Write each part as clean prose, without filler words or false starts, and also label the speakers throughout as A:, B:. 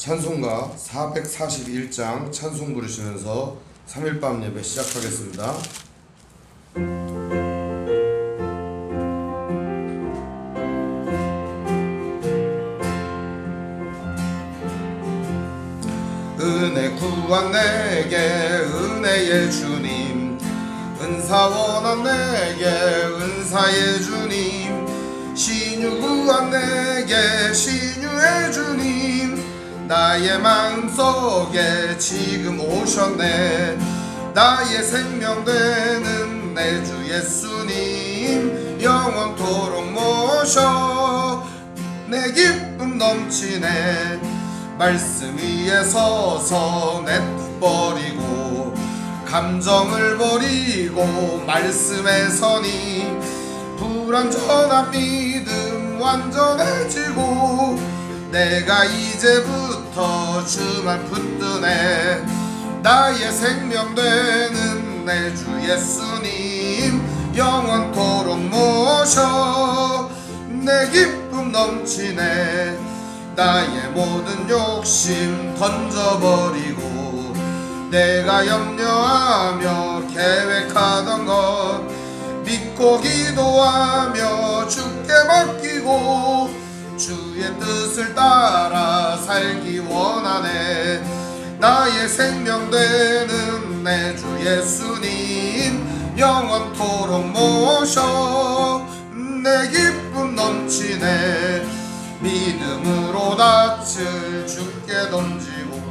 A: 찬송가 441장 찬송 부르시면서 3일밤 예배 시작하겠습니다. 은혜 구한 내게 은혜의 주님, 은사 원한 내게 은사의 주님, 신유 구한 내게 신유의 주님, 나의 마음속에 지금 오셨네. 나의 생명 되는 내 주 예수님, 영원토록 모셔 내 기쁨 넘치네. 말씀 위에 서서 내 뜻 버리고 감정을 버리고 말씀에 서니 불완전한 믿음 완전해지고, 내가 이제부터 주만 붙드네. 나의 생명 되는 내 주 예수님, 영원토록 모셔 내 기쁨 넘치네. 나의 모든 욕심 던져버리고 내가 염려하며 계획하던 것 믿고 기도하며 주께 맡기고 주의 뜻을 따라 살기 원하네. 나의 생명 되는 내 주 예수님, 영원토록 모셔 내 기쁨 넘치네. 믿음으로 낯을 주께 던지고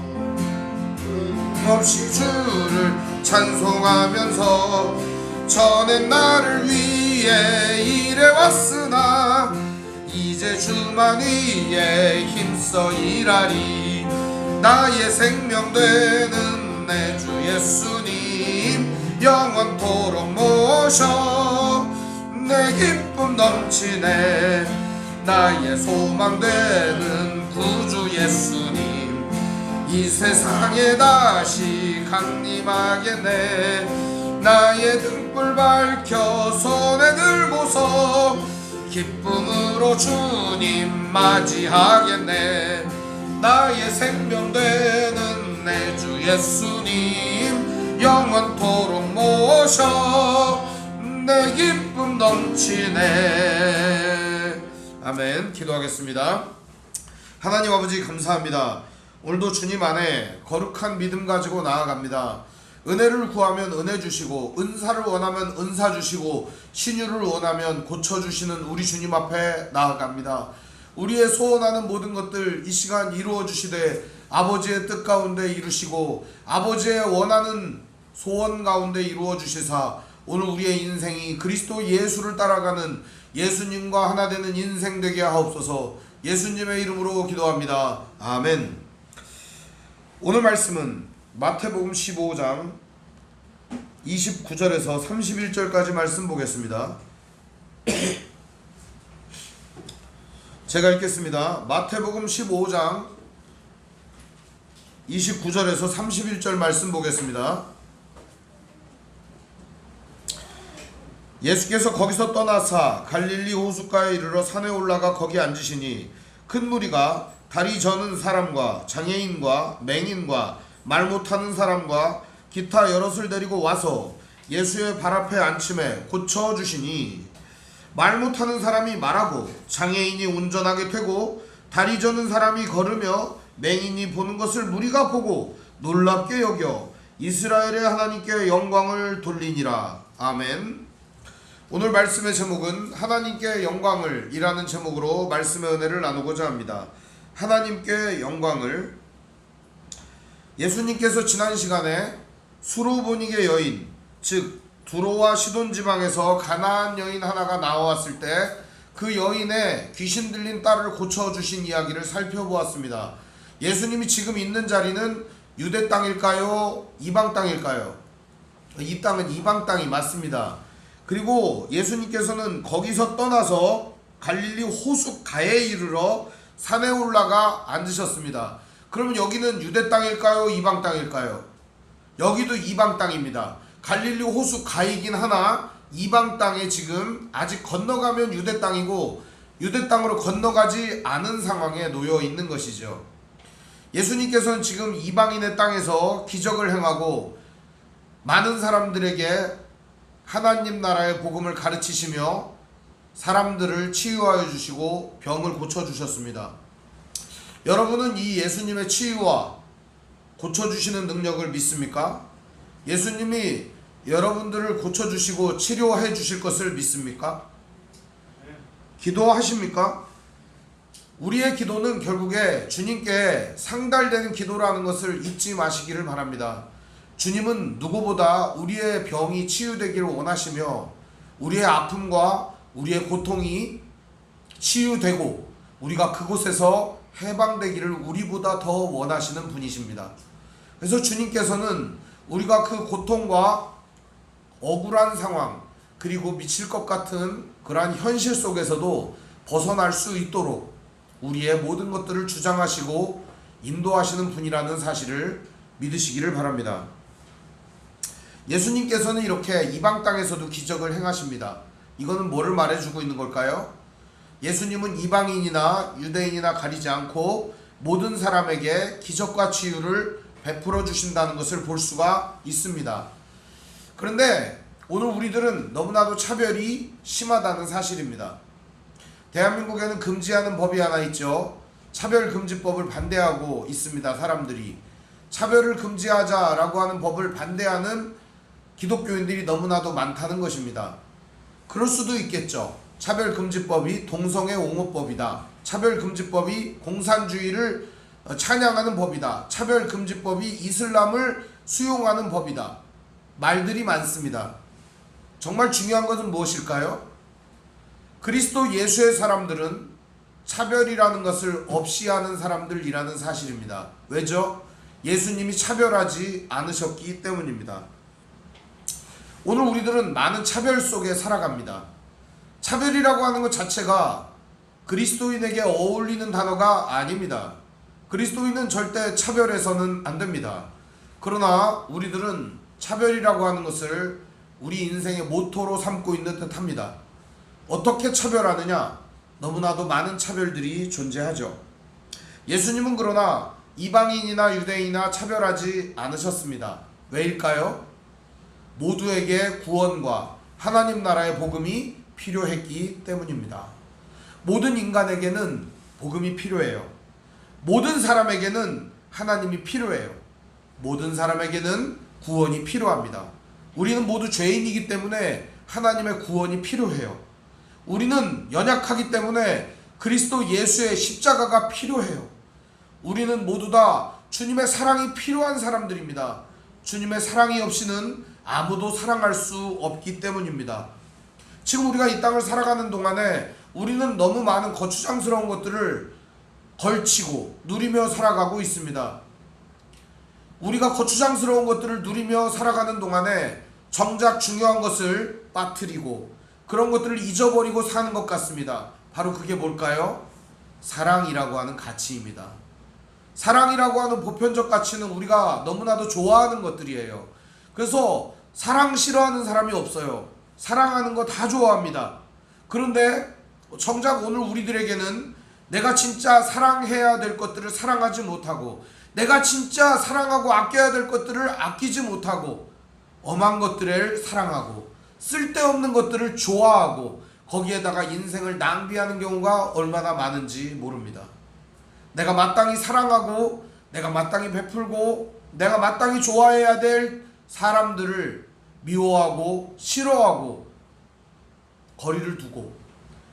A: 없이 주를 찬송하면서 전엔 나를 위해 일해왔으나 이제 주만 위해 힘써 일하리. 나의 생명 되는 내 주 예수님, 영원토록 모셔 내 기쁨 넘치네. 나의 소망 되는 구주 예수님, 이 세상에 다시 강림하겠네. 나의 등불 밝혀 손에 들고서 기쁨으로 주님 맞이하겠네. 나의 생명 되는 내 주 예수님, 영원토록 모셔 내 기쁨 넘치네. 아멘. 기도하겠습니다. 하나님 아버지 감사합니다. 오늘도 주님 안에 거룩한 믿음 가지고 나아갑니다. 은혜를 구하면 은혜 주시고, 은사를 원하면 은사 주시고, 신유를 원하면 고쳐주시는 우리 주님 앞에 나아갑니다. 우리의 소원하는 모든 것들 이 시간 이루어 주시되 아버지의 뜻 가운데 이루시고 아버지의 원하는 소원 가운데 이루어 주시사, 오늘 우리의 인생이 그리스도 예수를 따라가는 예수님과 하나 되는 인생 되게 하옵소서. 예수님의 이름으로 기도합니다. 아멘. 오늘 말씀은 마태복음 15장 29절에서 31절까지 말씀 보겠습니다. 제가 읽겠습니다. 마태복음 15장 29절에서 31절 말씀 보겠습니다. 예수께서 거기서 떠나사 갈릴리 호숫가에 이르러 산에 올라가 거기 앉으시니 큰 무리가 다리 저는 사람과 장애인과 맹인과 말 못하는 사람과 기타 여럿을 데리고 와서 예수의 발 앞에 앉힘에 고쳐주시니, 말 못하는 사람이 말하고 장애인이 운전하게 되고 다리 저는 사람이 걸으며 맹인이 보는 것을 무리가 보고 놀랍게 여겨 이스라엘의 하나님께 영광을 돌리니라. 아멘. 오늘 말씀의 제목은 하나님께 영광을 이라는 제목으로 말씀의 은혜를 나누고자 합니다. 하나님께 영광을. 예수님께서 지난 시간에 수로보니게 여인, 즉 두로와 시돈 지방에서 가나안 여인 하나가 나왔을 때 그 여인의 귀신 들린 딸을 고쳐주신 이야기를 살펴보았습니다. 예수님이 지금 있는 자리는 유대 땅일까요? 이방 땅일까요? 이 땅은 이방 땅이 맞습니다. 그리고 예수님께서는 거기서 떠나서 갈릴리 호숫가에 이르러 산에 올라가 앉으셨습니다. 그러면 여기는 유대 땅일까요? 이방 땅일까요? 여기도 이방 땅입니다. 갈릴리 호숫가이긴 하나 이방 땅에 지금 아직 건너가면 유대 땅이고 유대 땅으로 건너가지 않은 상황에 놓여 있는 것이죠. 예수님께서는 지금 이방인의 땅에서 기적을 행하고 많은 사람들에게 하나님 나라의 복음을 가르치시며 사람들을 치유하여 주시고 병을 고쳐주셨습니다. 여러분은 이 예수님의 치유와 고쳐주시는 능력을 믿습니까? 예수님이 여러분들을 고쳐주시고 치료해 주실 것을 믿습니까? 기도하십니까? 우리의 기도는 결국에 주님께 상달되는 기도라는 것을 잊지 마시기를 바랍니다. 주님은 누구보다 우리의 병이 치유되기를 원하시며 우리의 아픔과 우리의 고통이 치유되고 우리가 그곳에서 해방되기를 우리보다 더 원하시는 분이십니다. 그래서 주님께서는 우리가 그 고통과 억울한 상황 그리고 미칠 것 같은 그러한 현실 속에서도 벗어날 수 있도록 우리의 모든 것들을 주장하시고 인도하시는 분이라는 사실을 믿으시기를 바랍니다. 예수님께서는 이렇게 이방 땅에서도 기적을 행하십니다. 이거는 뭐를 말해주고 있는 걸까요? 예수님은 이방인이나 유대인이나 가리지 않고 모든 사람에게 기적과 치유를 베풀어 주신다는 것을 볼 수가 있습니다. 그런데 오늘 우리들은 너무나도 차별이 심하다는 사실입니다. 대한민국에는 금지하는 법이 하나 있죠. 차별금지법을 반대하고 있습니다. 사람들이 차별을 금지하자라고 하는 법을 반대하는 기독교인들이 너무나도 많다는 것입니다. 그럴 수도 있겠죠. 차별금지법이 동성애 옹호법이다. 차별금지법이 공산주의를 찬양하는 법이다. 차별금지법이 이슬람을 수용하는 법이다. 말들이 많습니다. 정말 중요한 것은 무엇일까요? 그리스도 예수의 사람들은 차별이라는 것을 없이 하는 사람들이라는 사실입니다. 왜죠? 예수님이 차별하지 않으셨기 때문입니다. 오늘 우리들은 많은 차별 속에 살아갑니다. 차별이라고 하는 것 자체가 그리스도인에게 어울리는 단어가 아닙니다. 그리스도인은 절대 차별해서는 안 됩니다. 그러나 우리들은 차별이라고 하는 것을 우리 인생의 모토로 삼고 있는 듯 합니다. 어떻게 차별하느냐? 너무나도 많은 차별들이 존재하죠. 예수님은 그러나 이방인이나 유대인이나 차별하지 않으셨습니다. 왜일까요? 모두에게 구원과 하나님 나라의 복음이 필요했기 때문입니다. 모든 인간에게는 복음이 필요해요. 모든 사람에게는 하나님이 필요해요. 모든 사람에게는 구원이 필요합니다. 우리는 모두 죄인이기 때문에 하나님의 구원이 필요해요. 우리는 연약하기 때문에 그리스도 예수의 십자가가 필요해요. 우리는 모두 다 주님의 사랑이 필요한 사람들입니다. 주님의 사랑이 없이는 아무도 사랑할 수 없기 때문입니다. 지금 우리가 이 땅을 살아가는 동안에 우리는 너무 많은 거추장스러운 것들을 걸치고 누리며 살아가고 있습니다. 우리가 거추장스러운 것들을 누리며 살아가는 동안에 정작 중요한 것을 빠뜨리고 그런 것들을 잊어버리고 사는 것 같습니다. 바로 그게 뭘까요? 사랑이라고 하는 가치입니다. 사랑이라고 하는 보편적 가치는 우리가 너무나도 좋아하는 것들이에요. 그래서 사랑 싫어하는 사람이 없어요. 사랑하는 거 다 좋아합니다. 그런데 정작 오늘 우리들에게는 내가 진짜 사랑해야 될 것들을 사랑하지 못하고 내가 진짜 사랑하고 아껴야 될 것들을 아끼지 못하고 엄한 것들을 사랑하고 쓸데없는 것들을 좋아하고 거기에다가 인생을 낭비하는 경우가 얼마나 많은지 모릅니다. 내가 마땅히 사랑하고 내가 마땅히 베풀고 내가 마땅히 좋아해야 될 사람들을 미워하고 싫어하고 거리를 두고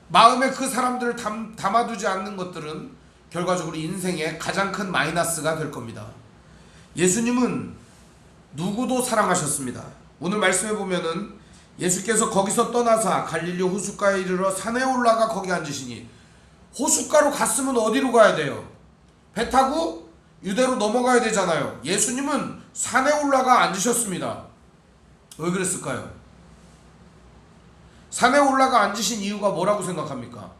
A: 마음에 그 사람들을 담아두지 않는 것들은 결과적으로 인생의 가장 큰 마이너스가 될 겁니다. 예수님은 누구도 사랑하셨습니다. 오늘 말씀해 보면은 예수께서 거기서 떠나사 갈릴리 호숫가에 이르러 산에 올라가 거기 앉으시니 호숫가로 갔으면 어디로 가야 돼요? 배 타고 유대로 넘어가야 되잖아요. 예수님은 산에 올라가 앉으셨습니다. 왜 그랬을까요? 산에 올라가 앉으신 이유가 뭐라고 생각합니까?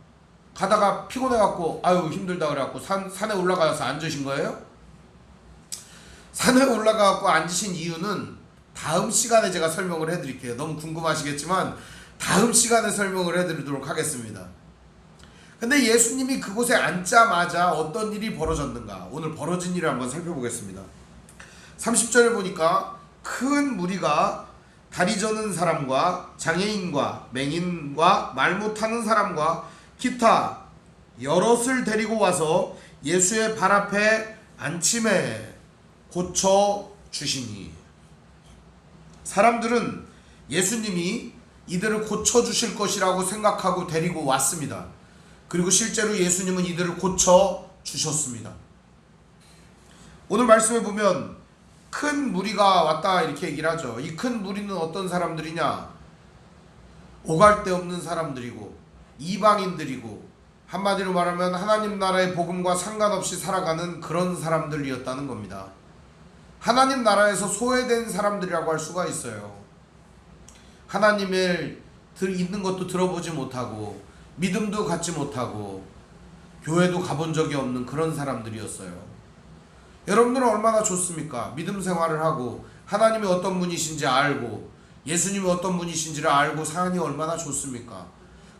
A: 가다가 피곤해갖고 아유 힘들다 그래갖고 산에 올라가서 앉으신 거예요? 산에 올라가갖고 앉으신 이유는 다음 시간에 제가 설명을 해드릴게요. 너무 궁금하시겠지만 다음 시간에 설명을 해드리도록 하겠습니다. 근데 예수님이 그곳에 앉자마자 어떤 일이 벌어졌는가? 오늘 벌어진 일을 한번 살펴보겠습니다. 30절에 보니까 큰 무리가 다리 저는 사람과 장애인과 맹인과 말 못하는 사람과 기타 여럿을 데리고 와서 예수의 발 앞에 앉힘에 고쳐 주시니. 사람들은 예수님이 이들을 고쳐 주실 것이라고 생각하고 데리고 왔습니다. 그리고 실제로 예수님은 이들을 고쳐 주셨습니다. 오늘 말씀에 보면 큰 무리가 왔다 이렇게 얘기를 하죠. 이 큰 무리는 어떤 사람들이냐? 오갈 데 없는 사람들이고 이방인들이고 한마디로 말하면 하나님 나라의 복음과 상관없이 살아가는 그런 사람들이었다는 겁니다. 하나님 나라에서 소외된 사람들이라고 할 수가 있어요. 하나님을 있는 것도 들어보지 못하고 믿음도 갖지 못하고 교회도 가본 적이 없는 그런 사람들이었어요. 여러분들은 얼마나 좋습니까? 믿음 생활을 하고 하나님이 어떤 분이신지 알고 예수님이 어떤 분이신지를 알고 사니 얼마나 좋습니까?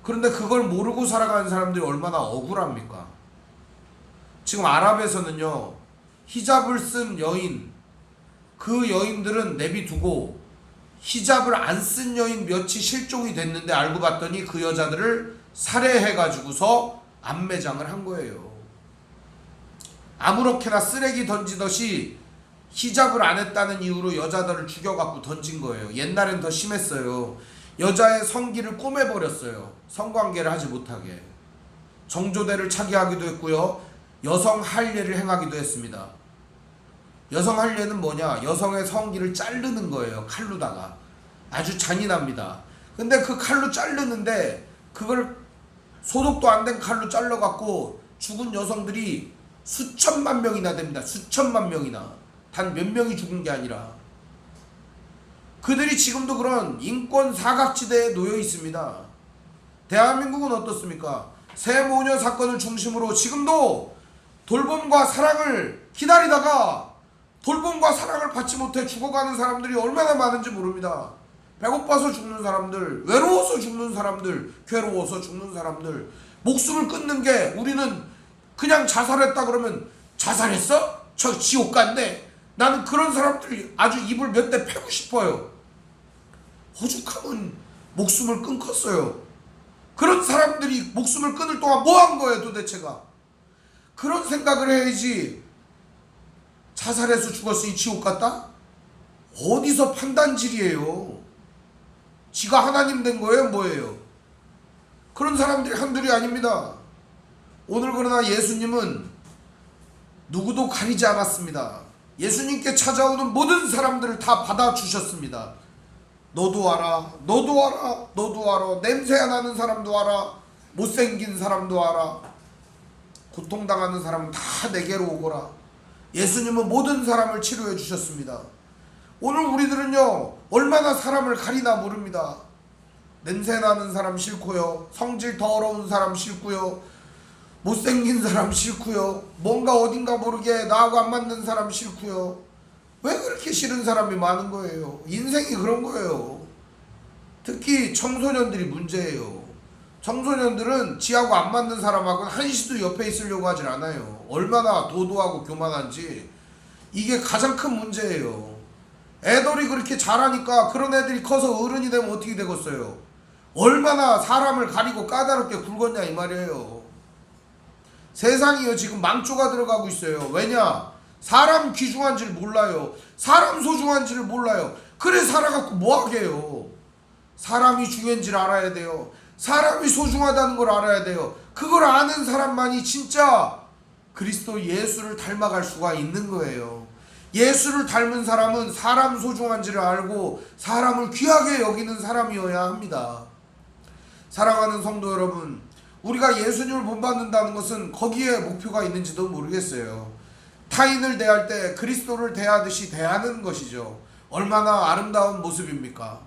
A: 그런데 그걸 모르고 살아가는 사람들이 얼마나 억울합니까? 지금 아랍에서는요, 히잡을 쓴 여인, 그 여인들은 내비두고 히잡을 안 쓴 여인 몇이 실종이 됐는데 알고 봤더니 그 여자들을 살해해가지고서 암매장을 한 거예요. 아무렇게나 쓰레기 던지듯이 히잡을 안 했다는 이유로 여자들을 죽여갖고 던진 거예요. 옛날엔 더 심했어요. 여자의 성기를 꼬매버렸어요. 성관계를 하지 못하게. 정조대를 차기하기도 했고요. 여성 할례를 행하기도 했습니다. 여성 할례는 뭐냐? 여성의 성기를 자르는 거예요. 칼로다가. 아주 잔인합니다. 근데 그 칼로 자르는데 그걸 소독도 안 된 칼로 잘라갖고 죽은 여성들이 수천만 명이나 됩니다. 수천만 명이나. 단 몇 명이 죽은 게 아니라. 그들이 지금도 그런 인권 사각지대에 놓여 있습니다. 대한민국은 어떻습니까? 세모녀 사건을 중심으로 지금도 돌봄과 사랑을 기다리다가 돌봄과 사랑을 받지 못해 죽어가는 사람들이 얼마나 많은지 모릅니다. 배고파서 죽는 사람들, 외로워서 죽는 사람들, 괴로워서 죽는 사람들, 목숨을 끊는 게 우리는 그냥 자살했다 그러면 자살했어? 저 지옥 간대. 나는 그런 사람들이 아주 입을 몇 대 패고 싶어요. 오죽하면 목숨을 끊겠어요. 그런 사람들이 목숨을 끊을 동안 뭐 한 거예요 도대체가? 그런 생각을 해야지. 자살해서 죽었으니 지옥 갔다? 어디서 판단질이에요? 지가 하나님 된 거예요 뭐예요? 그런 사람들이 한둘이 아닙니다. 오늘 그러나 예수님은 누구도 가리지 않았습니다. 예수님께 찾아오는 모든 사람들을 다 받아주셨습니다. 너도 와라, 너도 와라, 너도 와라. 냄새 나는 사람도 와라, 못생긴 사람도 와라, 고통당하는 사람은 다 내게로 오거라. 예수님은 모든 사람을 치료해 주셨습니다. 오늘 우리들은요 얼마나 사람을 가리나 모릅니다. 냄새나는 사람 싫고요, 성질 더러운 사람 싫고요, 못생긴 사람 싫고요, 뭔가 어딘가 모르게 나하고 안 맞는 사람 싫고요. 왜 그렇게 싫은 사람이 많은 거예요? 인생이 그런 거예요. 특히 청소년들이 문제예요. 청소년들은 지하고 안 맞는 사람하고는 한시도 옆에 있으려고 하질 않아요. 얼마나 도도하고 교만한지. 이게 가장 큰 문제예요. 애들이 그렇게 잘하니까 그런 애들이 커서 어른이 되면 어떻게 되겠어요? 얼마나 사람을 가리고 까다롭게 굴겠냐 이 말이에요. 세상이요 지금 망조가 들어가고 있어요. 왜냐? 사람 귀중한지를 몰라요. 사람 소중한지를 몰라요. 그래 살아갖고 뭐하게요? 사람이 중요한지를 알아야 돼요. 사람이 소중하다는 걸 알아야 돼요. 그걸 아는 사람만이 진짜 그리스도 예수를 닮아갈 수가 있는 거예요. 예수를 닮은 사람은 사람 소중한지를 알고 사람을 귀하게 여기는 사람이어야 합니다. 사랑하는 성도 여러분, 우리가 예수님을 본받는다는 것은 거기에 목표가 있는지도 모르겠어요. 타인을 대할 때 그리스도를 대하듯이 대하는 것이죠. 얼마나 아름다운 모습입니까?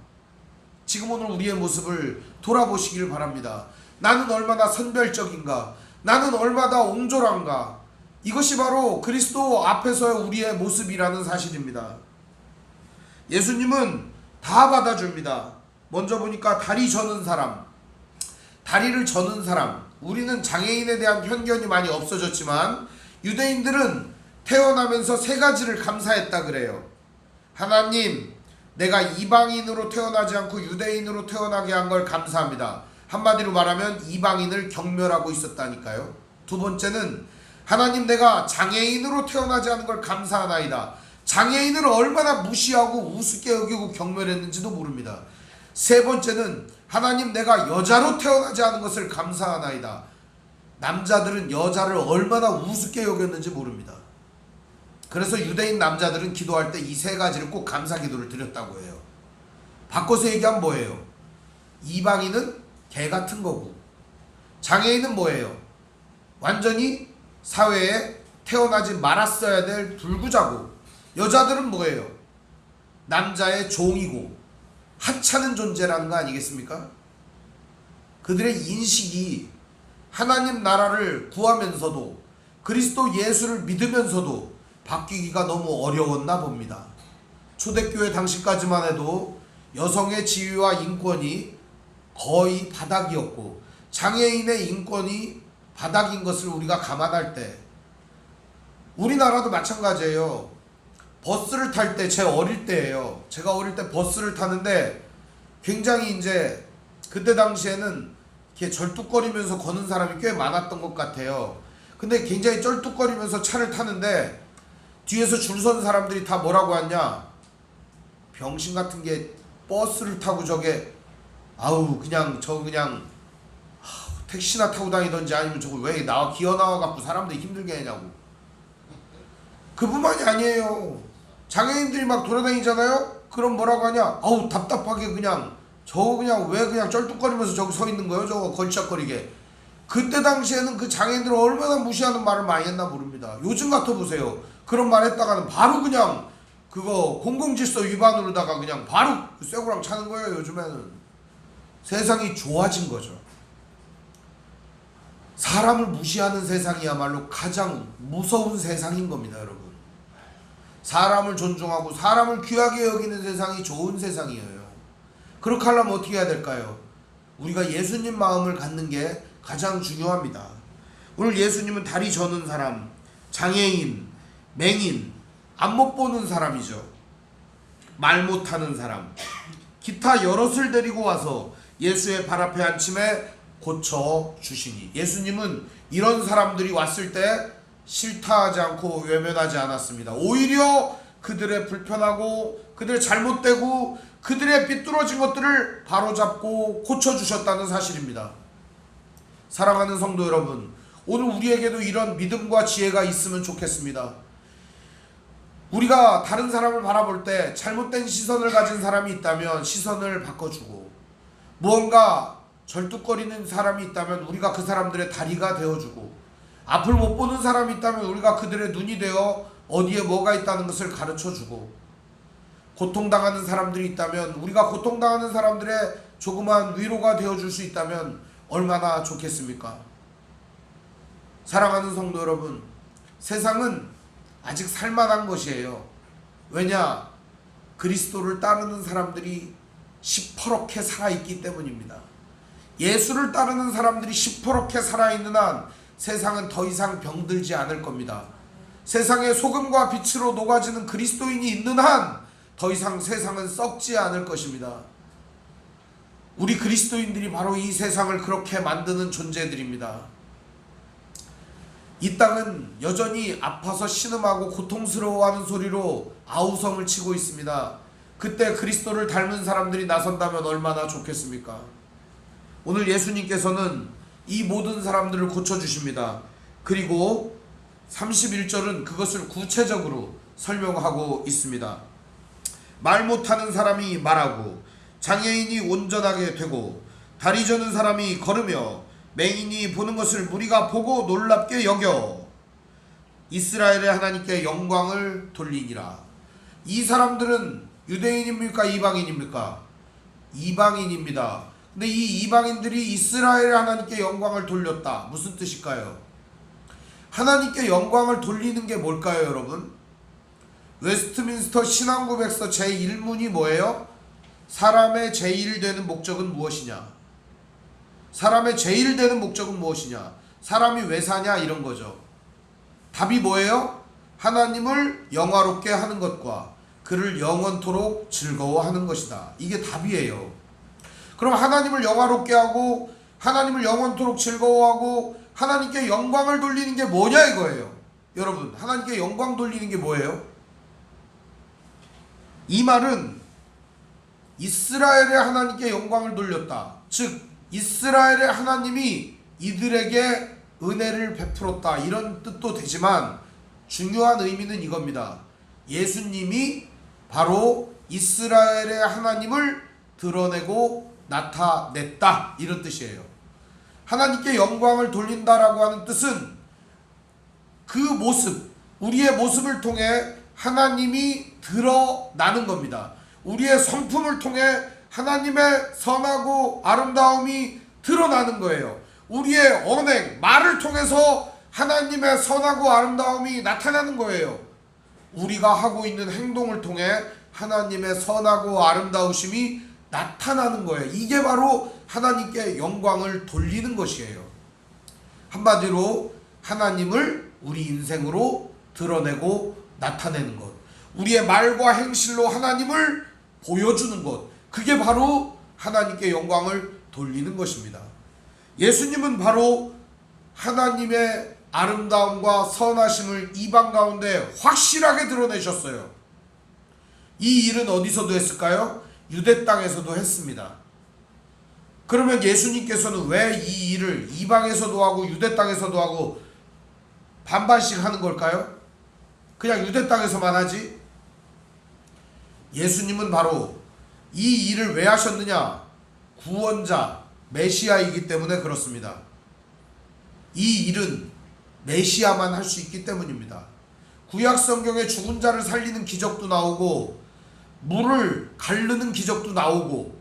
A: 지금 오늘 우리의 모습을 돌아보시길 바랍니다. 나는 얼마나 선별적인가? 나는 얼마나 옹졸한가? 이것이 바로 그리스도 앞에서의 우리의 모습이라는 사실입니다. 예수님은 다 받아줍니다. 먼저 보니까 다리 저는 사람, 다리를 저는 사람, 우리는 장애인에 대한 편견이 많이 없어졌지만 유대인들은 태어나면서 세 가지를 감사했다 그래요. 하나님, 내가 이방인으로 태어나지 않고 유대인으로 태어나게 한 걸 감사합니다. 한마디로 말하면 이방인을 경멸하고 있었다니까요. 두 번째는 하나님, 내가 장애인으로 태어나지 않은 걸 감사하나이다. 장애인을 얼마나 무시하고 우습게 여기고 경멸했는지도 모릅니다. 세 번째는 하나님, 내가 여자로 태어나지 않은 것을 감사하나이다. 남자들은 여자를 얼마나 우습게 여겼는지 모릅니다. 그래서 유대인 남자들은 기도할 때 이 세 가지를 꼭 감사 기도를 드렸다고 해요. 바꿔서 얘기하면 뭐예요? 이방인은 개 같은 거고, 장애인은 뭐예요? 완전히 사회에 태어나지 말았어야 될 불구자고, 여자들은 뭐예요? 남자의 종이고 하찮은 존재라는 거 아니겠습니까? 그들의 인식이 하나님 나라를 구하면서도 그리스도 예수를 믿으면서도 바뀌기가 너무 어려웠나 봅니다. 초대교회 당시까지만 해도 여성의 지위와 인권이 거의 바닥이었고 장애인의 인권이 바닥인 것을 우리가 감안할 때, 우리나라도 마찬가지예요. 버스를 탈 때, 제 어릴 때예요. 제가 어릴 때 버스를 타는데 굉장히 이제 그때 당시에는 이렇게 절뚝거리면서 거는 사람이 꽤 많았던 것 같아요. 근데 굉장히 쩔뚝거리면서 차를 타는데 뒤에서 줄 선 사람들이 다 뭐라고 하냐, 병신 같은 게 버스를 타고 저게 그냥 택시나 타고 다니던지 아니면 저거 왜 기어 나와 갖고 사람들이 힘들게 하냐고. 그뿐만이 아니에요. 장애인들이 막 돌아다니잖아요. 그럼 뭐라고 하냐, 답답하게 왜 그냥 쩔뚝거리면서 저기 서 있는 거예요, 저거 걸치적거리게. 그때 당시에는 그 장애인들을 얼마나 무시하는 말을 많이 했나 모릅니다. 요즘 같아 보세요. 그런 말 했다가는 바로 그냥 그거 공공질서 위반으로다가 그냥 바로 쇠고랑 차는 거예요. 요즘에는 세상이 좋아진 거죠. 사람을 무시하는 세상이야말로 가장 무서운 세상인 겁니다, 여러분. 사람을 존중하고 사람을 귀하게 여기는 세상이 좋은 세상이에요. 그렇게 하려면 어떻게 해야 될까요? 우리가 예수님 마음을 갖는 게 가장 중요합니다. 오늘 예수님은 다리 저는 사람, 장애인, 맹인, 안 못 보는 사람이죠. 말 못하는 사람, 기타 여럿을 데리고 와서 예수의 발 앞에 앉힘에 고쳐주시니, 예수님은 이런 사람들이 왔을 때 싫다하지 않고 외면하지 않았습니다. 오히려 그들의 불편하고 그들의 잘못되고 그들의 삐뚤어진 것들을 바로잡고 고쳐주셨다는 사실입니다. 사랑하는 성도 여러분, 오늘 우리에게도 이런 믿음과 지혜가 있으면 좋겠습니다. 우리가 다른 사람을 바라볼 때 잘못된 시선을 가진 사람이 있다면 시선을 바꿔주고, 무언가 절뚝거리는 사람이 있다면 우리가 그 사람들의 다리가 되어주고, 앞을 못 보는 사람이 있다면 우리가 그들의 눈이 되어 어디에 뭐가 있다는 것을 가르쳐주고, 고통당하는 사람들이 있다면 우리가 고통당하는 사람들의 조그만 위로가 되어줄 수 있다면 얼마나 좋겠습니까? 사랑하는 성도 여러분, 세상은 아직 살만한 것이에요. 왜냐? 그리스도를 따르는 사람들이 시퍼렇게 살아있기 때문입니다. 예수를 따르는 사람들이 시퍼렇게 살아있는 한 세상은 더 이상 병들지 않을 겁니다. 세상에 소금과 빛으로 녹아지는 그리스도인이 있는 한 더 이상 세상은 썩지 않을 것입니다. 우리 그리스도인들이 바로 이 세상을 그렇게 만드는 존재들입니다. 이 땅은 여전히 아파서 신음하고 고통스러워하는 소리로 아우성을 치고 있습니다. 그때 그리스도를 닮은 사람들이 나선다면 얼마나 좋겠습니까? 오늘 예수님께서는 이 모든 사람들을 고쳐주십니다. 그리고 31절은 그것을 구체적으로 설명하고 있습니다. 말 못하는 사람이 말하고, 장애인이 온전하게 되고, 다리 저는 사람이 걸으며, 맹인이 보는 것을 무리가 보고 놀랍게 여겨 이스라엘의 하나님께 영광을 돌리니라. 이 사람들은 유대인입니까? 이방인입니까? 이방인입니다. 근데 이 이방인들이 이스라엘의 하나님께 영광을 돌렸다. 무슨 뜻일까요? 하나님께 영광을 돌리는 게 뭘까요, 여러분? 웨스트민스터 신앙고백서 제1문이 뭐예요? 사람의 제1 되는 목적은 무엇이냐? 사람의 제일 되는 목적은 무엇이냐? 사람이 왜 사냐? 이런 거죠. 답이 뭐예요? 하나님을 영화롭게 하는 것과 그를 영원토록 즐거워하는 것이다. 이게 답이에요. 그럼 하나님을 영화롭게 하고 하나님을 영원토록 즐거워하고 하나님께 영광을 돌리는 게 뭐냐 이거예요. 여러분, 하나님께 영광 돌리는 게 뭐예요? 이 말은 이스라엘의 하나님께 영광을 돌렸다. 즉 이스라엘의 하나님이 이들에게 은혜를 베풀었다, 이런 뜻도 되지만 중요한 의미는 이겁니다. 예수님이 바로 이스라엘의 하나님을 드러내고 나타냈다, 이런 뜻이에요. 하나님께 영광을 돌린다라고 하는 뜻은 그 모습, 우리의 모습을 통해 하나님이 드러나는 겁니다. 우리의 성품을 통해 하나님의 선하고 아름다움이 드러나는 거예요. 우리의 언행, 말을 통해서 하나님의 선하고 아름다움이 나타나는 거예요. 우리가 하고 있는 행동을 통해 하나님의 선하고 아름다우심이 나타나는 거예요. 이게 바로 하나님께 영광을 돌리는 것이에요. 한마디로 하나님을 우리 인생으로 드러내고 나타내는 것, 우리의 말과 행실로 하나님을 보여주는 것, 그게 바로 하나님께 영광을 돌리는 것입니다. 예수님은 바로 하나님의 아름다움과 선하심을 이방 가운데 확실하게 드러내셨어요. 이 일은 어디서도 했을까요? 유대 땅에서도 했습니다. 그러면 예수님께서는 왜 이 일을 이방에서도 하고 유대 땅에서도 하고 반반씩 하는 걸까요? 그냥 유대 땅에서만 하지? 예수님은 바로 이 일을 왜 하셨느냐? 구원자, 메시아이기 때문에 그렇습니다. 이 일은 메시아만 할 수 있기 때문입니다. 구약 성경에 죽은 자를 살리는 기적도 나오고 물을 가르는 기적도 나오고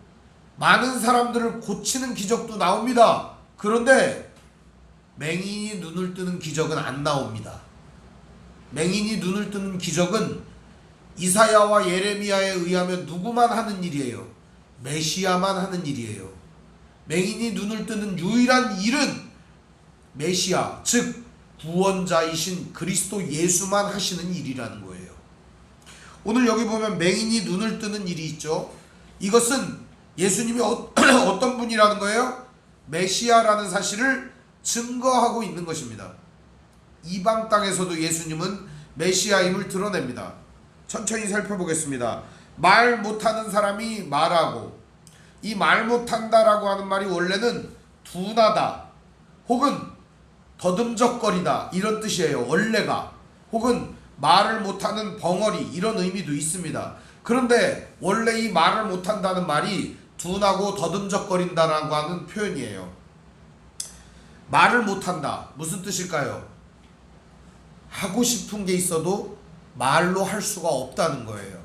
A: 많은 사람들을 고치는 기적도 나옵니다. 그런데 맹인이 눈을 뜨는 기적은 안 나옵니다. 맹인이 눈을 뜨는 기적은 이사야와 예레미야에 의하면 누구만 하는 일이에요? 메시아만 하는 일이에요. 맹인이 눈을 뜨는 유일한 일은 메시아, 즉 구원자이신 그리스도 예수만 하시는 일이라는 거예요. 오늘 여기 보면 맹인이 눈을 뜨는 일이 있죠. 이것은 예수님이 어떤 분이라는 거예요? 메시아라는 사실을 증거하고 있는 것입니다. 이방 땅에서도 예수님은 메시아임을 드러냅니다. 천천히 살펴보겠습니다. 말 못하는 사람이 말하고, 이 말 못한다라고 하는 말이 원래는 둔하다 혹은 더듬적거리다 이런 뜻이에요. 원래가. 혹은 말을 못하는 벙어리 이런 의미도 있습니다. 그런데 원래 이 말을 못한다는 말이 둔하고 더듬적거린다라고 하는 표현이에요. 말을 못한다, 무슨 뜻일까요? 하고 싶은 게 있어도 말로 할 수가 없다는 거예요.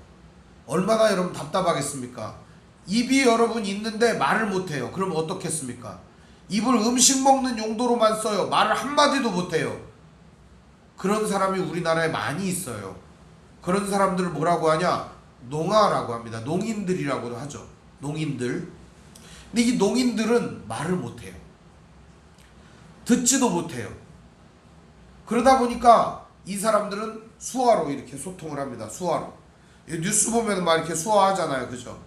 A: 얼마나 여러분 답답하겠습니까? 입이 여러분 있는데 말을 못해요. 그럼 어떻겠습니까? 입을 음식 먹는 용도로만 써요. 말을 한마디도 못해요. 그런 사람이 우리나라에 많이 있어요. 그런 사람들을 뭐라고 하냐? 농아라고 합니다. 농인들이라고도 하죠. 농인들. 근데 이 농인들은 말을 못해요. 듣지도 못해요. 그러다 보니까 이 사람들은 수화로 이렇게 소통을 합니다. 수화로. 뉴스 보면 막 이렇게 수화하잖아요. 그죠?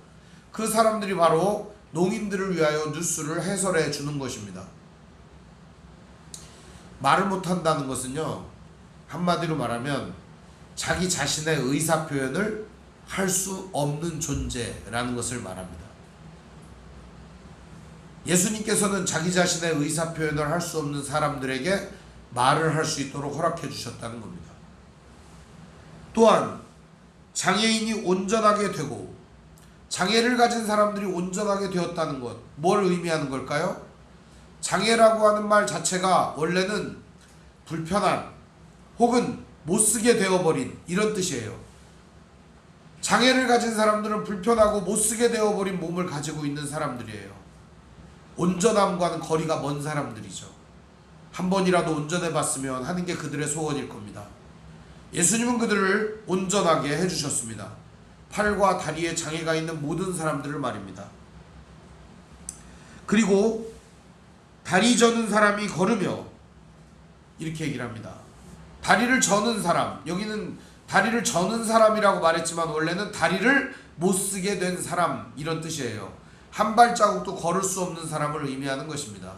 A: 그 사람들이 바로 농인들을 위하여 뉴스를 해설해 주는 것입니다. 말을 못한다는 것은요, 한마디로 말하면 자기 자신의 의사표현을 할 수 없는 존재라는 것을 말합니다. 예수님께서는 자기 자신의 의사표현을 할 수 없는 사람들에게 말을 할 수 있도록 허락해 주셨다는 겁니다. 또한 장애인이 온전하게 되고 장애를 가진 사람들이 온전하게 되었다는 것, 뭘 의미하는 걸까요? 장애라고 하는 말 자체가 원래는 불편한 혹은 못쓰게 되어버린 이런 뜻이에요. 장애를 가진 사람들은 불편하고 못쓰게 되어버린 몸을 가지고 있는 사람들이에요. 온전함과는 거리가 먼 사람들이죠. 한 번이라도 온전해 봤으면 하는 게 그들의 소원일 겁니다. 예수님은 그들을 온전하게 해주셨습니다. 팔과 다리에 장애가 있는 모든 사람들을 말입니다. 그리고 다리 저는 사람이 걸으며, 이렇게 얘기를 합니다. 다리를 저는 사람, 여기는 다리를 저는 사람이라고 말했지만 원래는 다리를 못 쓰게 된 사람, 이런 뜻이에요. 한 발자국도 걸을 수 없는 사람을 의미하는 것입니다.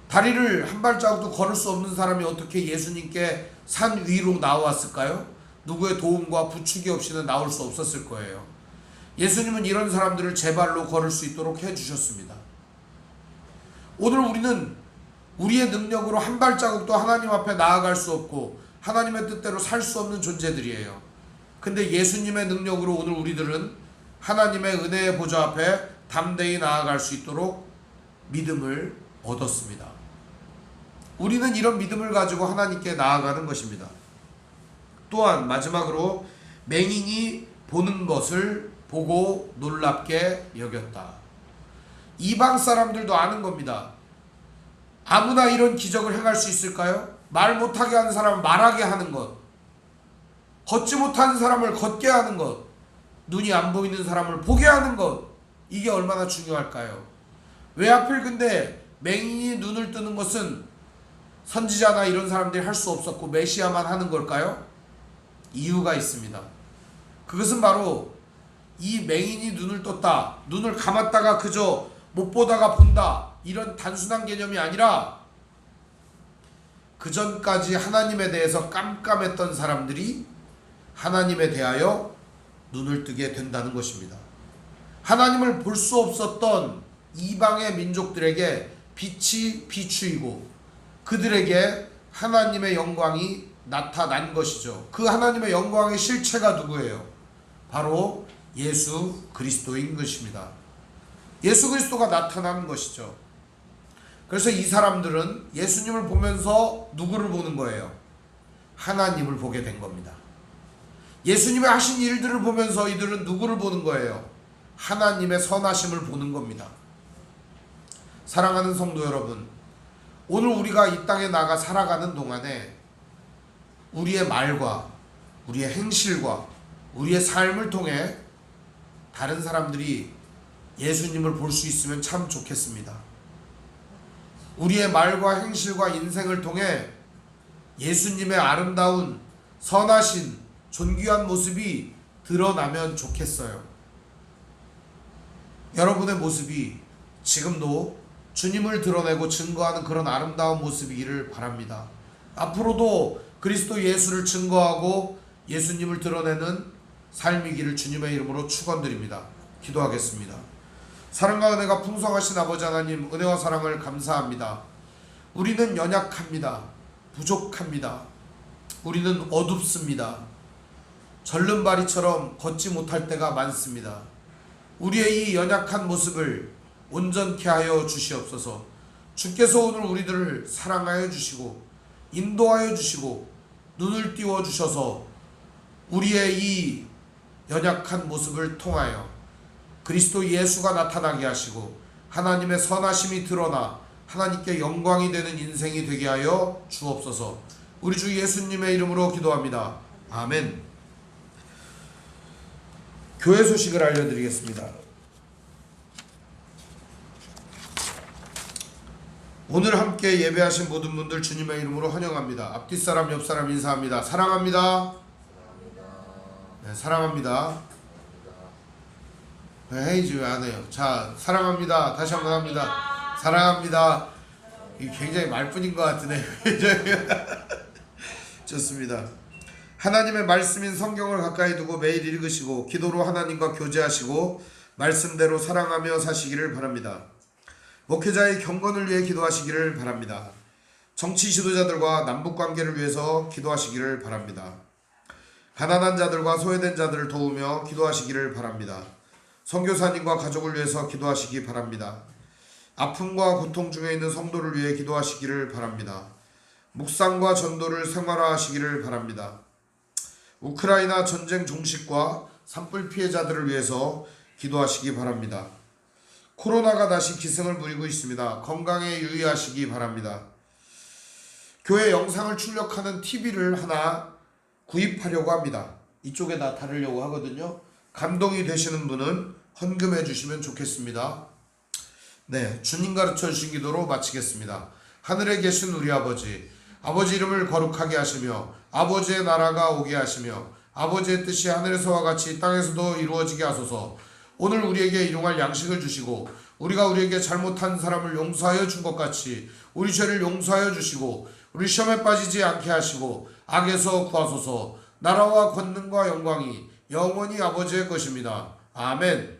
A: 다리를 한 발자국도 걸을 수 없는 사람이 어떻게 예수님께 산 위로 나왔을까요? 누구의 도움과 부축이 없이는 나올 수 없었을 거예요. 예수님은 이런 사람들을 제 발로 걸을 수 있도록 해주셨습니다. 오늘 우리는 우리의 능력으로 한 발자국도 하나님 앞에 나아갈 수 없고 하나님의 뜻대로 살 수 없는 존재들이에요. 근데 예수님의 능력으로 오늘 우리들은 하나님의 은혜의 보좌 앞에 담대히 나아갈 수 있도록 믿음을 얻었습니다. 우리는 이런 믿음을 가지고 하나님께 나아가는 것입니다. 또한 마지막으로 맹인이 보는 것을 보고 놀랍게 여겼다. 이방 사람들도 아는 겁니다. 아무나 이런 기적을 행할 수 있을까요? 말 못하게 하는 사람을 말하게 하는 것, 걷지 못하는 사람을 걷게 하는 것, 눈이 안 보이는 사람을 보게 하는 것, 이게 얼마나 중요할까요? 왜 하필 근데 맹인이 눈을 뜨는 것은 선지자나 이런 사람들이 할 수 없었고 메시아만 하는 걸까요? 이유가 있습니다. 그것은 바로 이 맹인이 눈을 떴다, 눈을 감았다가 그저 못 보다가 본다, 이런 단순한 개념이 아니라 그 전까지 하나님에 대해서 깜깜했던 사람들이 하나님에 대하여 눈을 뜨게 된다는 것입니다. 하나님을 볼 수 없었던 이방의 민족들에게 빛이 비추이고 그들에게 하나님의 영광이 나타난 것이죠. 그 하나님의 영광의 실체가 누구예요? 바로 예수 그리스도인 것입니다. 예수 그리스도가 나타난 것이죠. 그래서 이 사람들은 예수님을 보면서 누구를 보는 거예요? 하나님을 보게 된 겁니다. 예수님의 하신 일들을 보면서 이들은 누구를 보는 거예요? 하나님의 선하심을 보는 겁니다. 사랑하는 성도 여러분, 오늘 우리가 이 땅에 나가 살아가는 동안에 우리의 말과 우리의 행실과 우리의 삶을 통해 다른 사람들이 예수님을 볼 수 있으면 참 좋겠습니다. 우리의 말과 행실과 인생을 통해 예수님의 아름다운 선하신 존귀한 모습이 드러나면 좋겠어요. 여러분의 모습이 지금도 주님을 드러내고 증거하는 그런 아름다운 모습이기를 바랍니다. 앞으로도 그리스도 예수를 증거하고 예수님을 드러내는 삶이기를 주님의 이름으로 축원드립니다. 기도하겠습니다. 사랑과 은혜가 풍성하신 아버지 하나님, 은혜와 사랑을 감사합니다. 우리는 연약합니다. 부족합니다. 우리는 어둡습니다. 절름발이처럼 걷지 못할 때가 많습니다. 우리의 이 연약한 모습을 온전케 하여 주시옵소서. 주께서 오늘 우리들을 사랑하여 주시고 인도하여 주시고 눈을 띄워 주셔서 우리의 이 연약한 모습을 통하여 그리스도 예수가 나타나게 하시고 하나님의 선하심이 드러나 하나님께 영광이 되는 인생이 되게 하여 주옵소서. 우리 주 예수님의 이름으로 기도합니다. 아멘. 교회 소식을 알려드리겠습니다. 오늘 함께 예배하신 모든 분들 주님의 이름으로 환영합니다. 앞뒤 사람 옆 사람 인사합니다. 사랑합니다. 네, 사랑합니다. 네, 헤이즈 왜 안 해요? 자, 사랑합니다. 다시 한번 합니다. 사랑합니다. 이게 굉장히 말뿐인 것 같으네요. 좋습니다. 하나님의 말씀인 성경을 가까이 두고 매일 읽으시고 기도로 하나님과 교제하시고 말씀대로 사랑하며 사시기를 바랍니다. 목회자의 경건을 위해 기도하시기를 바랍니다. 정치 지도자들과 남북관계를 위해서 기도하시기를 바랍니다. 가난한 자들과 소외된 자들을 도우며 기도하시기를 바랍니다. 선교사님과 가족을 위해서 기도하시기 바랍니다. 아픔과 고통 중에 있는 성도를 위해 기도하시기를 바랍니다. 묵상과 전도를 생활화하시기를 바랍니다. 우크라이나 전쟁 종식과 산불 피해자들을 위해서 기도하시기 바랍니다. 코로나가 다시 기승을 부리고 있습니다. 건강에 유의하시기 바랍니다. 교회 영상을 출력하는 TV를 하나 구입하려고 합니다. 이쪽에다 다루려고 하거든요. 감동이 되시는 분은 헌금해 주시면 좋겠습니다. 네, 주님 가르쳐 주신 기도로 마치겠습니다. 하늘에 계신 우리 아버지, 아버지 이름을 거룩하게 하시며 아버지의 나라가 오게 하시며 아버지의 뜻이 하늘에서와 같이 땅에서도 이루어지게 하소서. 오늘 우리에게 일용할 양식을 주시고 우리가 우리에게 잘못한 사람을 용서하여 준 것 같이 우리 죄를 용서하여 주시고 우리 시험에 빠지지 않게 하시고 악에서 구하소서. 나라와 권능과 영광이 영원히 아버지의 것입니다. 아멘.